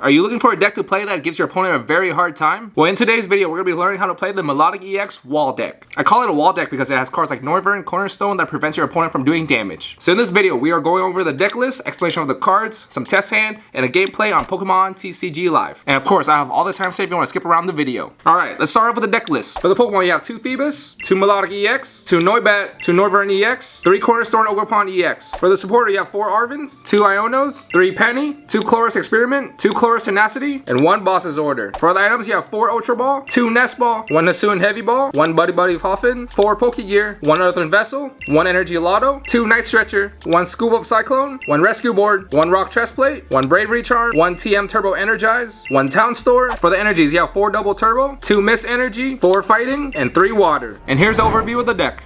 Are you looking for a deck to play that gives your opponent a very hard time? Well, in today's video, we're going to be learning how to play the Milotic Ex wall deck. I call it a wall deck because it has cards like Noivern, Cornerstone that prevents your opponent from doing damage. So in this video, we are going over the deck list, explanation of the cards, some test hand, and a gameplay on Pokemon TCG Live. And of course, I have all the time saved if you want to skip around the video. Alright, let's start off with the deck list. For the Pokemon, you have 2 Feebas, 2 Milotic Ex, 2 Noibat, 2 Noivern EX, 3 Cornerstone Ogerpon EX. For the supporter, you have 4 Arvins, 2 Ionos, 3 Penny, 2 Chloris Experiment, 2 Chloris Tenacity, and 1 Boss's Order. For the items, you have 4 Ultra Ball, 2 Nest Ball, 1 Hisuian Heavy Ball, 1 Buddy Buddy Hoffin, 4 Pokegear, 1 Earthen Vessel, 1 Energy Lotto, 2 Night Stretcher, 1 Scoop Up Cyclone, 1 Rescue Board, 1 Rock Chest Plate, 1 Bravery Charm, 1 TM Turbo Energize, 1 Town Store. For the energies, you have 4 Double Turbo, 2 Mist Energy, 4 Fighting, and 3 Water. And here's the overview of the deck.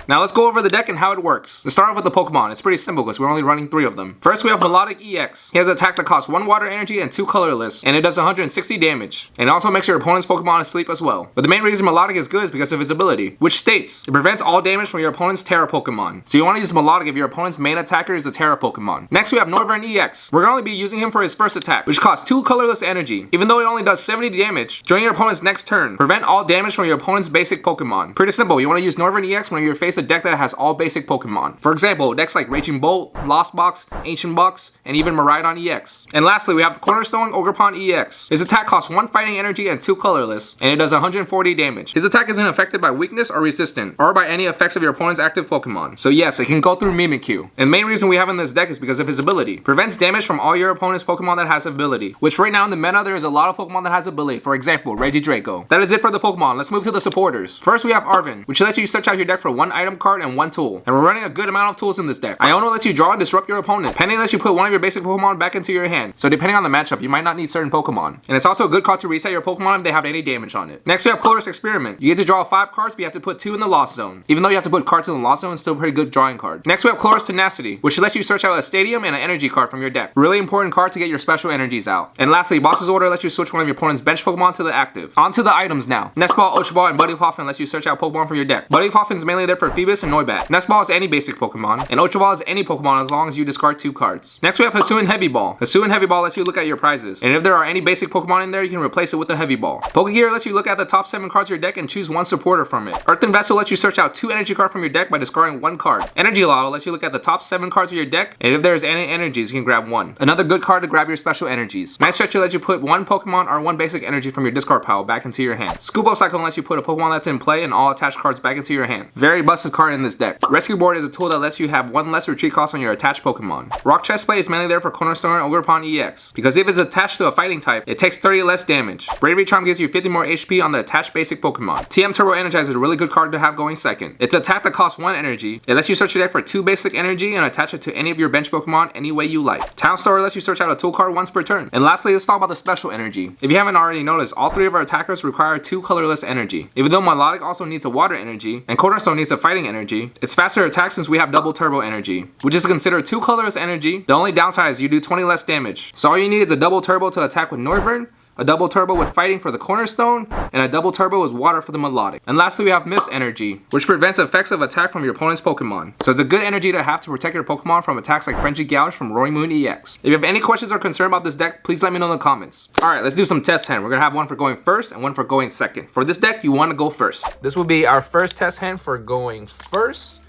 Now let's go over the deck and how it works. Let's start off with the Pokemon. It's pretty simple because we're only running 3 of them. First we have Milotic EX. He has an attack that costs 1 water energy and 2 colorless, and it does 160 damage. And it also makes your opponent's Pokemon asleep as well. But the main reason Milotic is good is because of his ability, which states it prevents all damage from your opponent's Terra Pokemon. So you want to use Milotic if your opponent's main attacker is a Terra Pokemon. Next we have Noivern EX. We're going to only be using him for his first attack, which costs 2 colorless energy. Even though it only does 70 damage, during your opponent's next turn, prevent all damage from your opponent's basic Pokemon. Pretty simple. You want to use Noivern EX when you face a deck that has all basic Pokemon. For example, decks like Raging Bolt, Lost Box, Ancient Box, and even Miraidon EX. And lastly, we have the Cornerstone Ogerpon EX. His attack costs 1 fighting energy and 2 colorless, and it does 140 damage. His attack isn't affected by weakness or resistant, or by any effects of your opponent's active Pokemon. So yes, it can go through Mimikyu. And the main reason we have in this deck is because of his ability. Prevents damage from all your opponent's Pokemon that has ability, which right now in the meta there is a lot of Pokemon that has ability. For example, Regidrago. That is it for the Pokemon. Let's move to the supporters. First we have Arvin, which lets you search out your deck for 1 item card and 1 tool. And we're running a good amount of tools in this deck. Iono lets you draw and disrupt your opponent. Penny lets you put one of your basic Pokemon back into your hand. So depending on the matchup, you might not need certain Pokemon. And it's also a good card to reset your Pokemon if they have any damage on it. Next we have Chloris Experiment. You get to draw 5 cards, but you have to put 2 in the Lost Zone. Even though you have to put cards in the Lost Zone, it's still a pretty good drawing card. Next we have Chloris Tenacity, which lets you search out a Stadium and an energy card from your deck. Really important card to get your special energies out. And lastly, Boss's Order lets you switch one of your opponent's bench Pokemon to the active. On to the items now. Nest Ball, Ultra Ball, and Buddy Hoffin lets you search out Pokemon from your deck. Buddy Hoffin is mainly there for Feebas and Noibat. Nest Ball is any basic Pokemon, and Ultra Ball is any Pokemon as long as you discard 2 cards. Next we have Hisuian Heavy Ball. Hisuian Heavy Ball lets you look at your prizes, and if there are any basic Pokemon in there, you can replace it with a Heavy Ball. Pokegear lets you look at the top 7 cards of your deck and choose 1 supporter from it. Earthen Vessel lets you search out 2 energy cards from your deck by discarding 1 card. Energy Lotto lets you look at the top 7 cards of your deck, and if there's any energies, you can grab 1. Another good card to grab your special energies. Night Stretcher lets you put 1 Pokemon or 1 basic energy from your discard pile back into your hand. Scoop Up Cyclone lets you put a Pokemon that's in play and all attached cards back into your hand. Very busted card in this deck. Rescue Board is a tool that lets you have 1 less retreat cost on your attached Pokemon. Rock Chest Plate is mainly there for Cornerstone and Ogerpon EX, because if it's attached to a fighting type, it takes 30 less damage. Bravery Charm gives you 50 more HP on the attached basic Pokemon. TM Turbo Energize is a really good card to have going second. It's an attack that costs 1 energy. It lets you search your deck for 2 basic energy and attach it to any of your bench Pokemon any way you like. Town Store lets you search out a tool card once per turn. And lastly, let's talk about the special energy. If you haven't already noticed, all 3 of our attackers require 2 colorless energy. Even though Milotic also needs a water energy, and Cornerstone needs a fighting energy, it's faster attack since we have double turbo energy, which is considered 2 colorless energy. The only downside is you do 20 less damage. So all you need is a double turbo to attack with Noivern, a double turbo with fighting for the Cornerstone, and a double turbo with water for the Milotic. And lastly we have Mist Energy, which prevents effects of attack from your opponent's Pokemon. So it's a good energy to have to protect your Pokemon from attacks like Frenzy Gouge from Roaring Moon EX. If you have any questions or concern about this deck, please let me know in the comments. Alright, let's do some test hand. We're gonna have one for going first and one for going second. For this deck, you want to go first. This will be our first test hand for going first.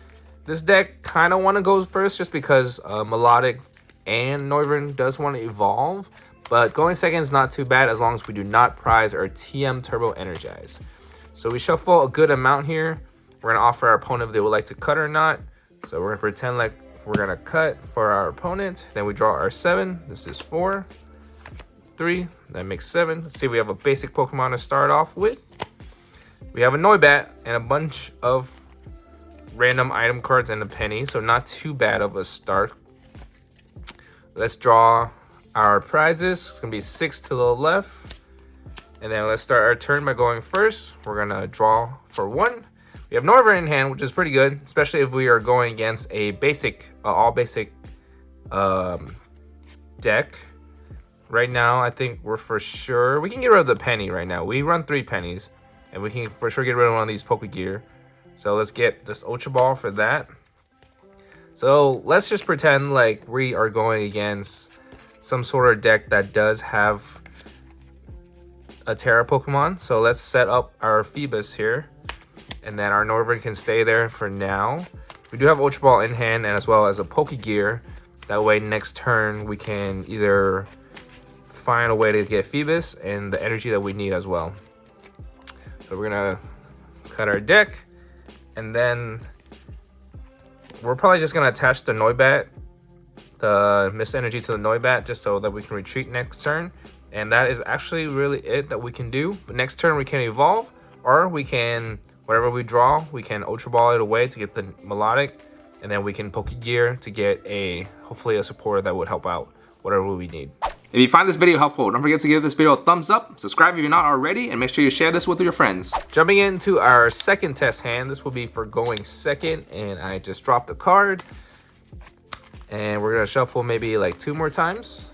This deck kind of want to go first just because Milotic and Noivern does want to evolve, but going second is not too bad as long as we do not prize our TM Turbo Energize. So we shuffle a good amount here. We're going to offer our opponent if they would like to cut or not. So we're going to pretend like we're going to cut for our opponent. Then we draw our 7. This is 4, 3. That makes 7. Let's see, we have a basic Pokemon to start off with. We have a Noibat and a bunch of random item cards and a penny, so not too bad of a start. Let's draw our prizes. It's gonna be 6 to the left, and then let's start our turn by going first. We're gonna draw for 1. We have Noivern in hand, which is pretty good, especially if we are going against a basic all basic deck. Right now I think we can get rid of the penny. Right now we run 3 pennies, and we can for sure get rid of one of these Pokegear. So let's get this Ultra Ball for that. So let's just pretend like we are going against some sort of deck that does have a Terra Pokemon. So let's set up our Feebas here, and then our Noivern can stay there for now. We do have Ultra Ball in hand, and as well as a Pokegear. That way next turn we can either find a way to get Feebas and the energy that we need as well. So we're gonna cut our deck, and then we're probably just gonna attach the Noibat, the Mist Energy, to the Noibat, just so that we can retreat next turn. And that is actually really it that we can do. But next turn we can evolve, or we can, whatever we draw, we can Ultra Ball it away to get the Milotic, and then we can Pokegear to get hopefully a supporter that would help out whatever we need. If you find this video helpful, don't forget to give this video a thumbs up, subscribe if you're not already, and make sure you share this with your friends. Jumping into our second test hand, this will be for going second, and I just dropped the card. And we're gonna shuffle maybe like 2 more times.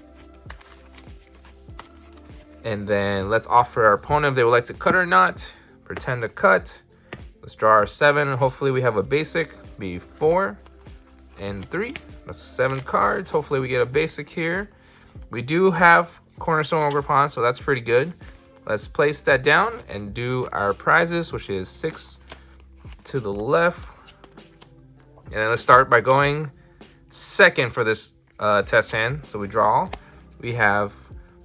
And then let's offer our opponent if they would like to cut or not. Pretend to cut. Let's draw our 7, and hopefully we have a basic, be 4 and 3. That's 7 cards. Hopefully we get a basic here. We do have Cornerstone Ogerpon, so that's pretty good. Let's place that down and do our prizes, which is 6 to the left. And then let's start by going second for this test hand. So we draw. We have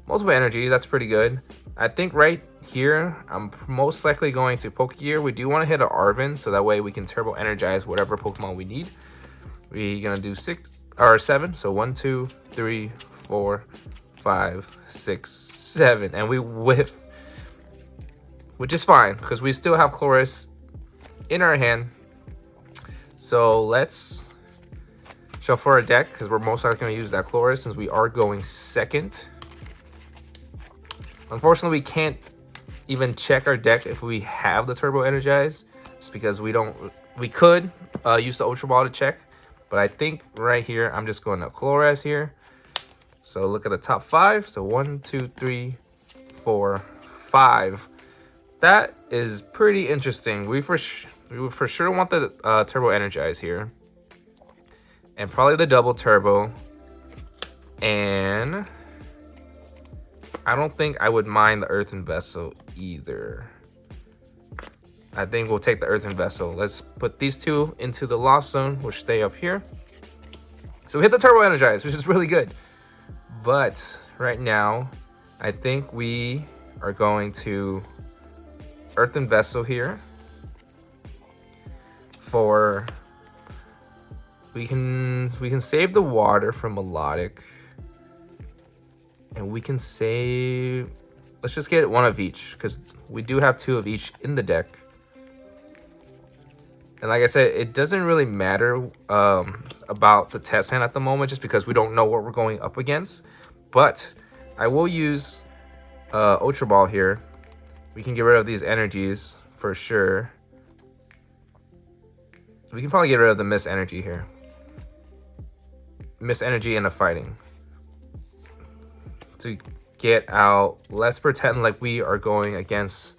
multiple energy. That's pretty good. I think right here, I'm most likely going to Pokegear. We do want to hit an Arven, so that way we can turbo energize whatever Pokemon we need. We're gonna do 6 or 7. So 1, 2, 3, 4, 5, 6, 7, and we whiff, which is fine because we still have Chloris in our hand. So let's shuffle our deck because we're most likely going to use that Chloris since we are going second. Unfortunately, we can't even check our deck if we have the Turbo Energize, just because we could use the Ultra Ball to check, but I think right here I'm just going to Chloris here. So look at the top 5. So 1, 2, 3, 4, 5. That is pretty interesting. We for sure want the Turbo Energize here, and probably the double Turbo. And I don't think I would mind the Earthen Vessel either. I think we'll take the Earthen Vessel. Let's put these 2 into the Lost Zone, which stay up here. So we hit the Turbo Energize, which is really good. But right now, I think we are going to Earthen Vessel here for we can save the water from Milotic, and we can save. Let's just get 1 of each because we do have 2 of each in the deck. And like I said, it doesn't really matter about the test hand at the moment, just because we don't know what we're going up against. But I will use Ultra Ball here. We can get rid of these energies for sure. We can probably get rid of the Mist Energy here. Mist Energy and the fighting. To get out, let's pretend like we are going against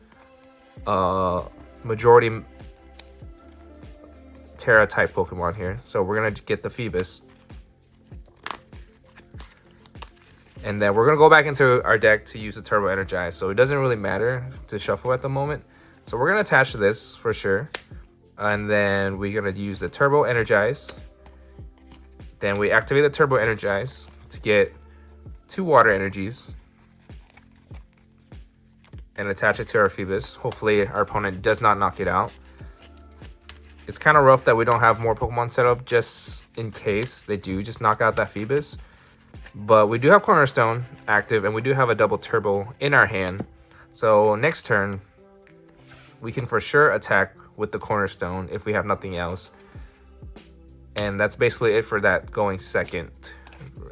majority Terra type Pokemon here. So we're gonna get the Feebas, and then we're gonna go back into our deck to use the Turbo Energize. So it doesn't really matter to shuffle at the moment. So we're gonna attach to this for sure, and then we're gonna use the Turbo Energize. Then we activate the Turbo Energize to get 2 water energies and attach it to our Feebas. Hopefully our opponent does not knock it out. It's kind of rough that we don't have more Pokemon set up just in case they do just knock out that Feebas. But we do have Cornerstone active, and we do have a double Turbo in our hand. So next turn, we can for sure attack with the Cornerstone if we have nothing else. And that's basically it for that going second.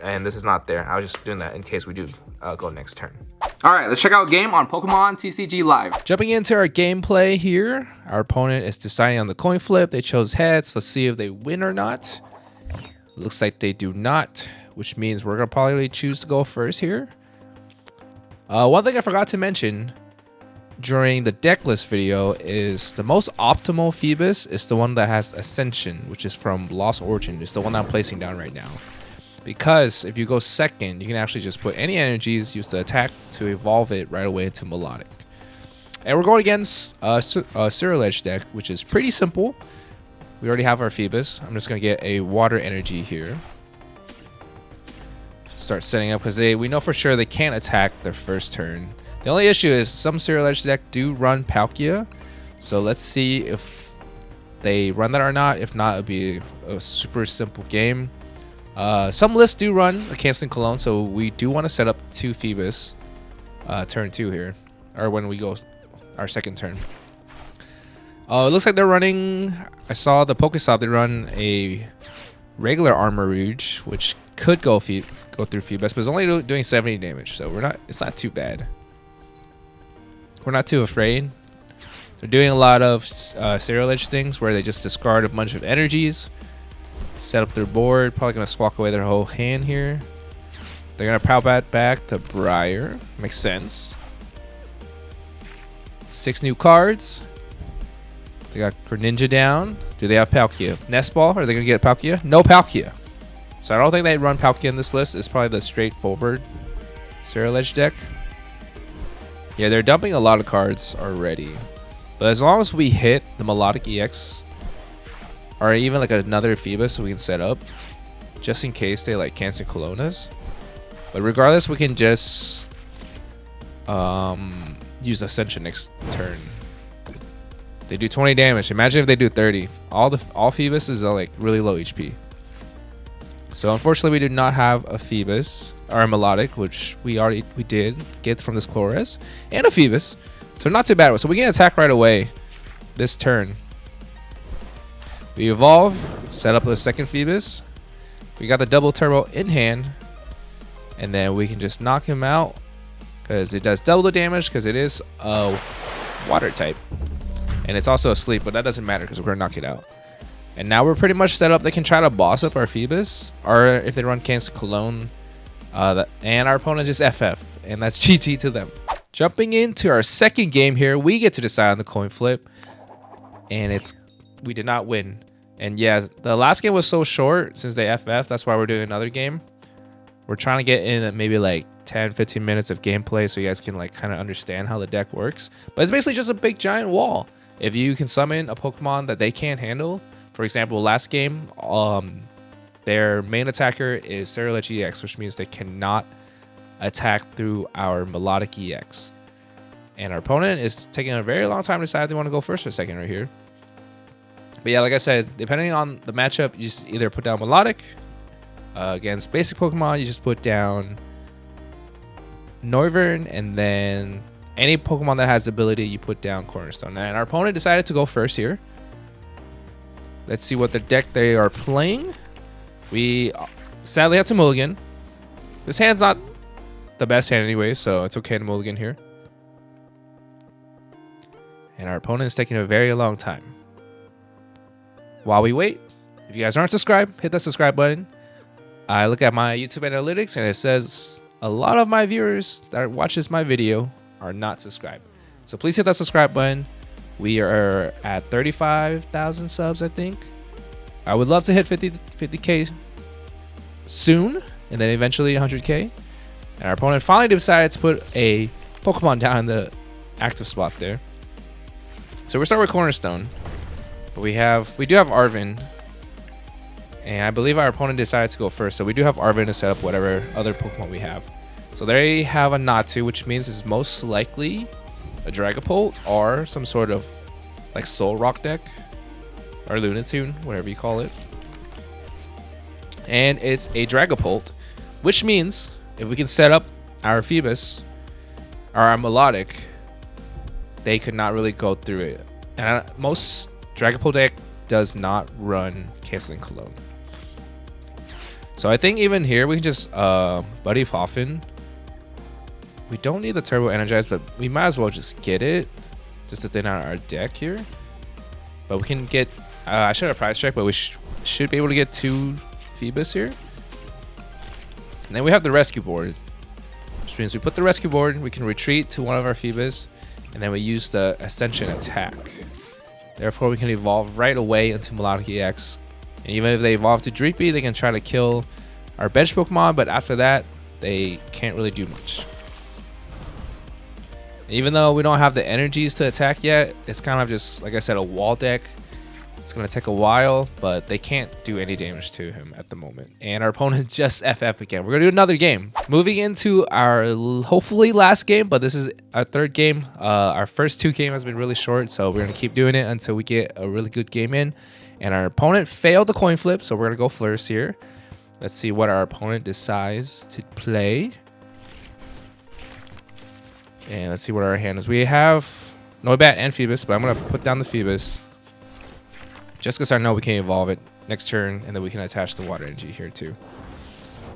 And this is not there. I was just doing that in case we do go next turn. All right, let's check out a game on Pokemon TCG Live. Jumping into our gameplay here, our opponent is deciding on the coin flip. They chose heads. Let's see if they win or not. Looks like they do not, which means we're gonna probably choose to go first here. One thing I forgot to mention during the deck list video is the most optimal Feebas is the one that has Ascension, which is from Lost Origin. It's the one I'm placing down right now. because if you go second, you can actually just put any energies, use the attack to evolve it right away into Milotic. And we're going against a Zero Edge deck, which is pretty simple. We already have our Feebas. I'm just going to get a water energy here. Start setting up because we know for sure they can't attack their first turn. The only issue is some Zero Edge deck do run Palkia. So let's see if they run that or not. If not, it'll be a super simple game. Some lists do run a Canceling Cologne, so we do want to set up 2 Feebas turn 2 here. Or when we go our second turn. It looks like they're running... I saw the Pokestop, they run a regular Armor Rouge, which could go through Feebas, but it's only doing 70 damage, so it's not too bad. We're not too afraid. They're doing a lot of Zero Edge things where they just discard a bunch of energies, set up their board, probably going to squawk away their whole hand here. They're going to PAL back to Briar. Makes sense. 6 new cards. They got Greninja down. Do they have Palkia? Nest Ball? Are they going to get Palkia? No Palkia. So I don't think they'd run Palkia in this list. It's probably the straightforward Zero Edge deck. Yeah, they're dumping a lot of cards already. But as long as we hit the Milotic EX, or even like another Feebas so we can set up, just in case they like cancel Colonnas. But regardless, we can just use Ascension next turn. They do 20 damage. Imagine if they do 30. All Feebas is like really low HP. So unfortunately, we do not have a Feebas or a Milotic, which we did get from this Chlorez, and a Feebas. So not too bad. So we can attack right away this turn. We evolve, set up the second Feebas. We got the double turbo in hand, and then we can just knock him out because it does double the damage because it is a water type. And it's also asleep, but that doesn't matter because we're going to knock it out. And now we're pretty much set up. They can try to boss up our Feebas, or if they run Cancel Cologne, and our opponent just FF, and that's GG to them. Jumping into our second game here, we get to decide on the coin flip, and we did not win. And yeah, the last game was so short since they FF. That's why we're doing another game. We're trying to get in maybe like 10-15 minutes of gameplay so you guys can like kind of understand how the deck works. But it's basically just a big giant wall. If you can summon a Pokemon that they can't handle, for example, last game, their main attacker is Zero Edge EX, which means they cannot attack through our Milotic EX. And our opponent is taking a very long time to decide if they want to go first or second right here. But yeah, like I said, depending on the matchup, you just either put down Milotic. Against basic Pokemon, you just put down Noivern, and then any Pokemon that has the ability, you put down Cornerstone. And our opponent decided to go first here. Let's see what the deck they are playing. We sadly have to mulligan. This hand's not the best hand anyway, so it's okay to mulligan here. And our opponent is taking a very long time. While we wait, if you guys aren't subscribed, hit that subscribe button. I look at my YouTube analytics and it says a lot of my viewers that watches my video are not subscribed. So please hit that subscribe button. We are at 35,000 subs, I think. I would love to hit 50K soon, and then eventually 100K. And our opponent finally decided to put a Pokemon down in the active spot there. So we start with Cornerstone. But we do have Arven. And I believe our opponent decided to go first. So we do have Arven to set up whatever other Pokemon we have. So they have a Natu, which means it's most likely a Dragapult or some sort of like Soul Rock deck. Or Lunatune, whatever you call it. And it's a Dragapult, which means if we can set up our Feebas or our Milotic, they could not really go through it. And most Dragapult deck does not run Canceling Cologne. So I think even here we can just Buddy Poffin. We don't need the Turbo Energize, but we might as well just get it just to thin out our deck here. But we can get I should have price check, but we should be able to get 2 Feebas here. And then we have the rescue board, which means we put the rescue board, we can retreat to one of our Feebas, and then we use the Ascension attack. Therefore, we can evolve right away into Milotic EX. And even if they evolve to Dreepy, they can try to kill our bench Pokemon, but after that, they can't really do much. Even though we don't have the energies to attack yet, it's kind of just, like I said, a wall deck. It's going to take a while, but they can't do any damage to him at the moment. And our opponent just FF again. We're going to do another game. Moving into our hopefully last game, but this is our third game. Our first 2 games has been really short, so we're going to keep doing it until we get a really good game in. And our opponent failed the coin flip, so we're going to go first here. Let's see what our opponent decides to play. And let's see what our hand is. We have Noibat and Feebas, but I'm going to put down the Feebas. Just because I know we can evolve it next turn, and then we can attach the water energy here too.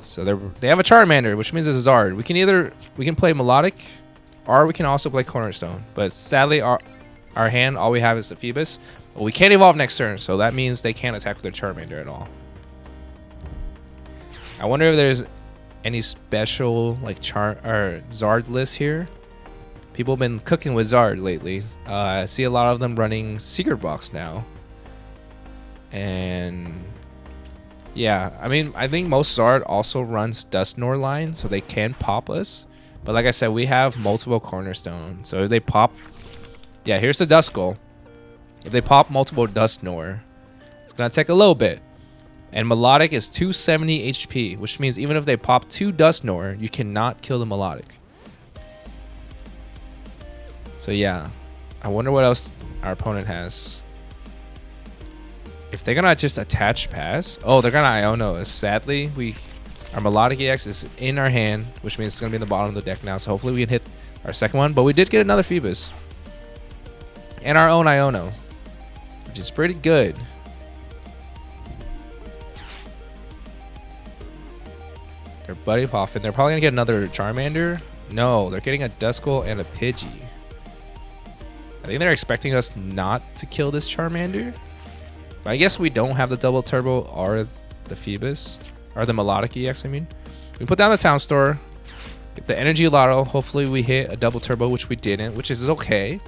So they have a Charmander, which means it's a Zard. We can play Milotic, or we can also play Cornerstone. But sadly, our hand, all we have is the Feebas. But we can't evolve next turn, so that means they can't attack with their Charmander at all. I wonder if there's any special like Zard list here. People have been cooking with Zard lately. I see a lot of them running Secret Box now. And yeah, I mean, I think most Zard also runs Dusknoir line, so they can pop us. But like I said, we have multiple Cornerstone. So if they pop, yeah, here's the Duskull. If they pop multiple Dusknoir, it's gonna take a little bit. And Milotic is 270 HP, which means even if they pop 2 Dusknoir, you cannot kill the Milotic. So yeah, I wonder what else our opponent has. If they're gonna just attach pass, oh, they're gonna Iono us. Sadly, our Milotic EX is in our hand, which means it's gonna be in the bottom of the deck now. So hopefully we can hit our second one. But we did get another Feebas and our own Iono, which is pretty good. They're Buddy Poffin. They're probably gonna get another Charmander. No, they're getting a Duskull and a Pidgey. I think they're expecting us not to kill this Charmander. But I guess we don't have the double turbo or the Feebas, or the Milotic EX, I mean. We put down the Town Store, get the Energy Lotto. Hopefully we hit a double turbo, which we didn't, which is okay.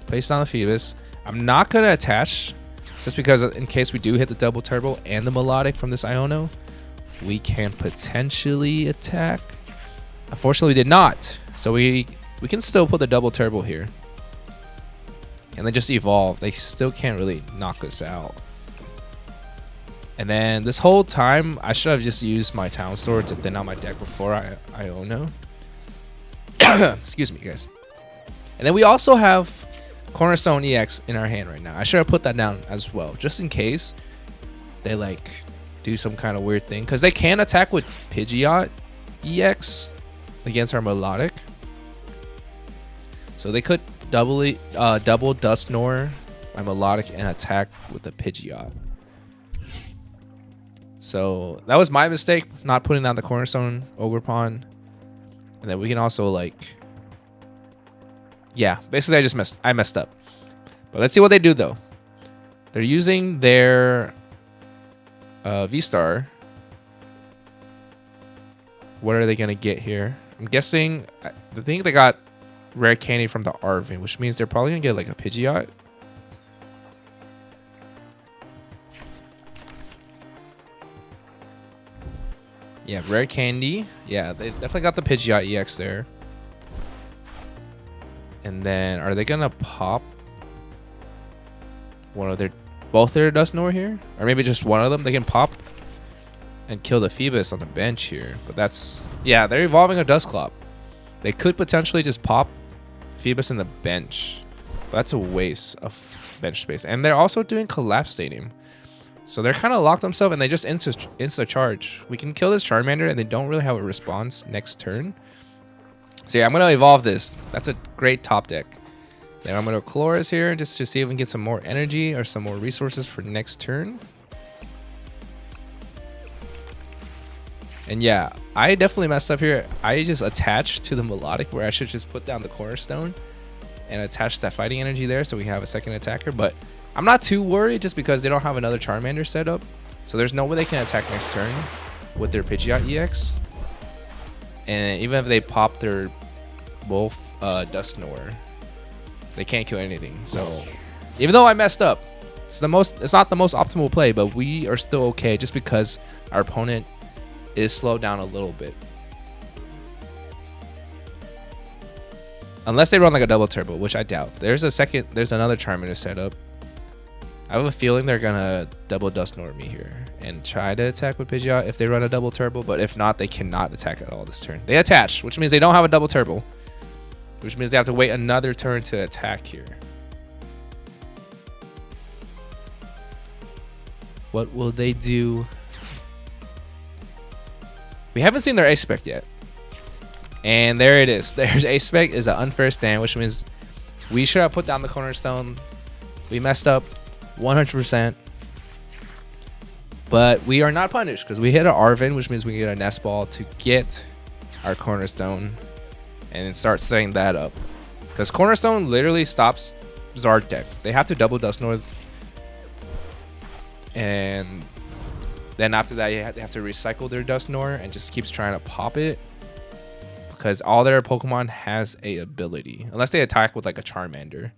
Place down the Feebas. I'm not going to attach, just because in case we do hit the double turbo and the Milotic from this Iono, we can potentially attack. Unfortunately, we did not. So we can still put the double turbo here. And then just evolve. They still can't really knock us out. And then this whole time, I should have just used my Town Sword to thin out my deck before I Iono. Excuse me, guys. And then we also have Cornerstone EX in our hand right now. I should have put that down as well, just in case they like do some kind of weird thing. Because they can attack with Pidgeot EX against our Milotic. So they could double Dusknoir my Milotic and attack with the Pidgeot. So that was my mistake, not putting down the Cornerstone Ogerpon. And then we can also like, yeah, basically I messed up. But let's see what they do though. They're using their V-Star. What are they gonna get here? I'm guessing, I think they got rare candy from the Arvin, which means they're probably gonna get like a Pidgeot. Yeah, rare candy. Yeah, they definitely got the Pidgeot EX there. And then are they gonna pop both their Dusknoir here? Or maybe just one of them? They can pop and kill the Feebas on the bench here. But that's, yeah, they're evolving a Dusclops. They could potentially just pop Feebas in the bench. But that's a waste of bench space. And they're also doing Collapse Stadium. So they're kind of locked themselves and they just insta charge. We can kill this Charmander and they don't really have a response next turn. So yeah, I'm going to evolve this. That's a great top deck. Then I'm going to Chloris here just to see if we can get some more energy or some more resources for next turn. And yeah, I definitely messed up here. I just attached to the Milotic where I should just put down the Cornerstone and attach that fighting energy there so we have a second attacker. But I'm not too worried just because they don't have another Charmander set up. So there's no way they can attack next turn with their Pidgeot EX. And even if they pop their both Dusknoir, they can't kill anything. So even though I messed up, it's not the most optimal play, but we are still okay just because our opponent is slowed down a little bit. Unless they run like a double turbo, which I doubt. There's another Charmander set up. I have a feeling they're gonna double Dusknoir me here and try to attack with Pidgeot if they run a double turbo, but if not, they cannot attack at all this turn. They attach, which means they don't have a double turbo, which means they have to wait another turn to attack here. What will they do? We haven't seen their A-Spec yet. And there it is. There's A-Spec is an unfair stand, which means we should have put down the Cornerstone. We messed up 100%. But we are not punished because we hit an Arvin, which means we get a Nest Ball to get our Cornerstone and then start setting that up. Because Cornerstone literally stops Zard deck. They have to double Dusknoir. And then after that, they have to recycle their Dusknoir and just keeps trying to pop it. Because all their Pokemon has a ability. Unless they attack with like a Charmander.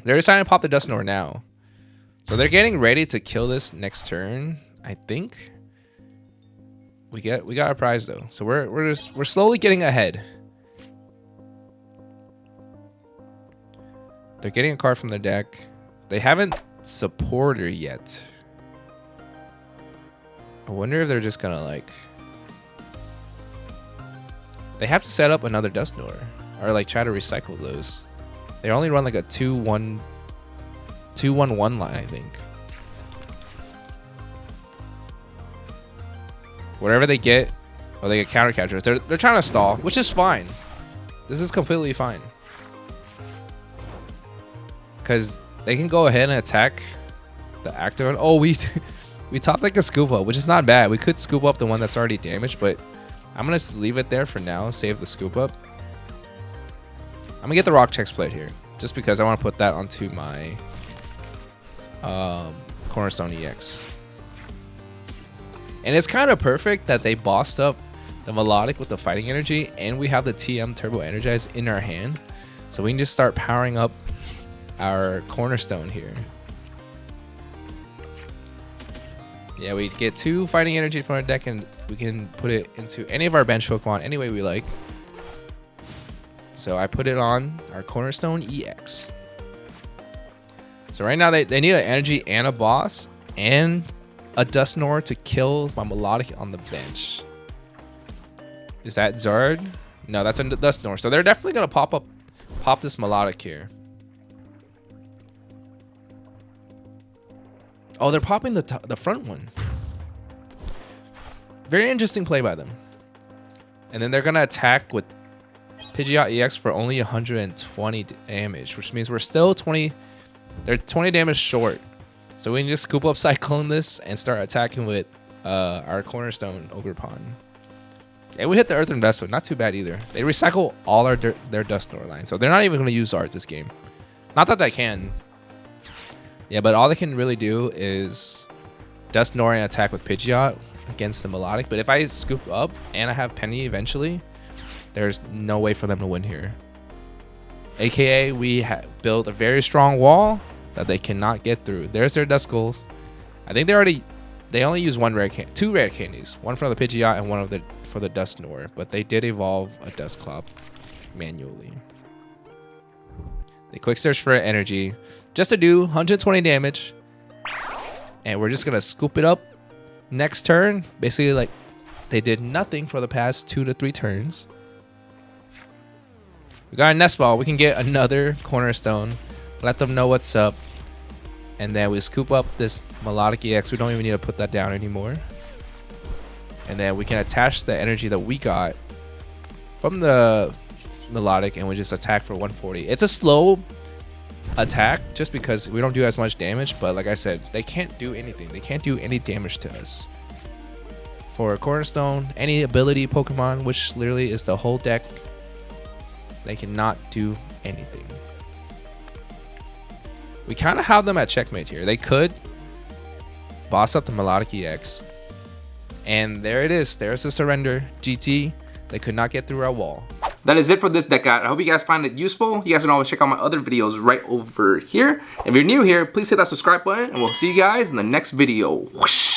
They're deciding to pop the Dusknoir now. So they're getting ready to kill this next turn, I think. We got a prize though. So we're slowly getting ahead. They're getting a card from their deck. They haven't supporter yet. I wonder if they're just gonna like, they have to set up another Dusknoir or like try to recycle those. They only run like a 2-1-1 line, I think. Whatever they get, or they get counter catchers. They're trying to stall, which is fine. This is completely fine. Because they can go ahead and attack the active one. Oh, we topped like a scoop up, which is not bad. We could scoop up the one that's already damaged, but I'm going to leave it there for now. Save the scoop up. I'm going to get the Rock Check Split here, just because I want to put that onto my Cornerstone EX. And it's kind of perfect that they bossed up the Milotic with the Fighting Energy, and we have the TM Turbo Energize in our hand. So we can just start powering up our Cornerstone here. Yeah, we get 2 Fighting Energy from our deck, and we can put it into any of our bench Pokemon any way we like. So I put it on our Cornerstone EX. So right now they need an energy and a boss and a Dusknoir to kill my Milotic on the bench. Is that Zard? No, that's a Dusknoir. So they're definitely gonna pop this Milotic here. Oh, they're popping the front one. Very interesting play by them. And then they're gonna attack with Pidgeot EX for only 120 damage, which means we're still 20. They're 20 damage short. So we can just scoop up Cyclone this and start attacking with our Cornerstone Ogerpon. And we hit the Earthen Vessel. Not too bad either. They recycle all their Dusknoir line. So they're not even going to use Art this game. Not that they can. Yeah, but all they can really do is Dusknoir and attack with Pidgeot against the Milotic. But if I scoop up and I have Penny eventually, there's no way for them to win here. AKA, we built a very strong wall that they cannot get through. There's their Duskulls. I think they only use 2 rare candies. One for the Pidgeot and one for the Dusknoir. But they did evolve a Dusclops manually. They quick search for energy just to do 120 damage. And we're just going to scoop it up next turn. Basically, like, they did nothing for the past 2 to 3 turns. We got a Nest Ball. We can get another Cornerstone. Let them know what's up. And then we scoop up this Milotic EX. We don't even need to put that down anymore. And then we can attach the energy that we got from the Milotic, and we just attack for 140. It's a slow attack just because we don't do as much damage. But like I said, they can't do anything. They can't do any damage to us. For Cornerstone, any ability Pokemon, which literally is the whole deck, they cannot do anything. We kind of have them at checkmate here. They could boss up the Milotic EX. And there it is. There's the surrender. GT. They could not get through our wall. That is it for this deck guide. I hope you guys find it useful. You guys can always check out my other videos right over here. If you're new here, please hit that subscribe button, and we'll see you guys in the next video. Whoosh.